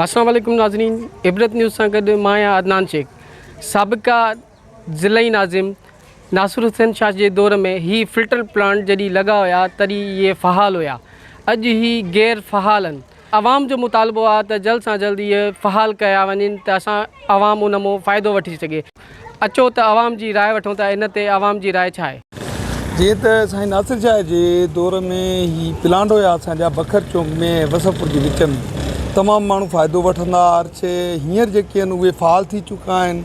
अस्सलाम वालेकुम नाज़रीन, इबरत न्यूज़ सां गॾु मां आहियां अदनान शेख। साबिक़ा ज़िलई नाज़िम नासिर हुसैन शाह जे दौर में ही फिल्टर प्लांट जॾहिं लॻा हुआ तॾहिं इहे फ़हाल हुआ। अॼु ही गैर फ़हाल आहिनि। आवाम जो मुतालबो आहे त जल्द सां जल्द इहे फ़हाल कया वञनि त असां आवाम उन मां फ़ाइदो वठी सघे। अचो त आवाम जी राय वठूं था। इन ते आवाम जी राय छा आहे? जीअं त साईं नासिर शाह जे दौर में ही प्लांट हुया असांजा बखर चौक में वसफपुर जे विच में, तमामु माण्हू फ़ाइदो वठंदा। अर्चे हींअर जेके आहिनि उहे फ़हाल थी चुका आहिनि।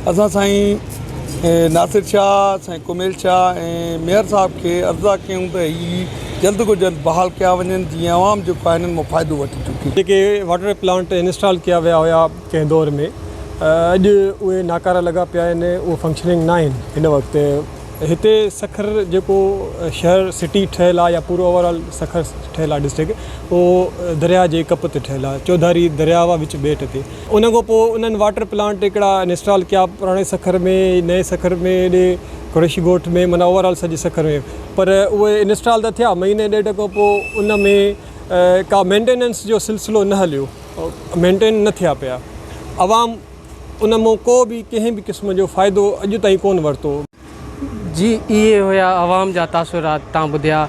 असां साईं नासिर शाह, साईं कुमेल शाह ऐं मेयर साहब खे अर्ज़ा कयूं त ही जल्द को जल्द बहाल कया वञनि, जीअं आवाम जेको आहे हिननि मां फ़ाइदो वठी चुकी। जेके वाटर प्लांट इंस्टॉल किया विया हुआ कंहिं दौर में, अॼु उहे नाकारा लॻा पिया आहिनि, उहे फंक्शनिंग न आहिनि हिन वक़्तु। हिते सखर जेको शहर सिटी ठहियलु आहे या पूरो ओवरऑल सखर ठहियलु आहे डिस्ट्रिक्ट, उहो दरिया जे कप ते ठहियलु आहे, चौधारी दरिया विच बेट ते। उन खां पोइ उन्हनि वाटर प्लांट हिकिड़ा इंस्टॉल कया पुराणे सखर में, नए सखर में, एॾे कुरैशी ॻोठ में, माना ओवरऑल सॼे सखर में। पर उहे इंस्टॉल त थिया, महीने ॾेढ खां पोइ उन में का मेंटेनेंस जो सिलसिलो न हलियो, मेंटेन न थिया पिया। आवाम उन मां को बि कंहिं बि क़िस्म जो फ़ाइदो अॼु ताईं कोन वरितो। जी, इहे हुया आवाम जा तासुरात। तव्हां ॿुधिया।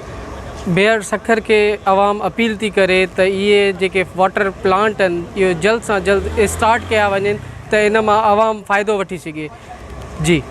ॿेहर सखर खे आवाम अपील थी करे त इहे जेके वाटर प्लांट आहिनि इहो जल्द सां जल्द स्टार्ट कया वञनि त इन मां आवाम फ़ाइदो वठी सघे। जी।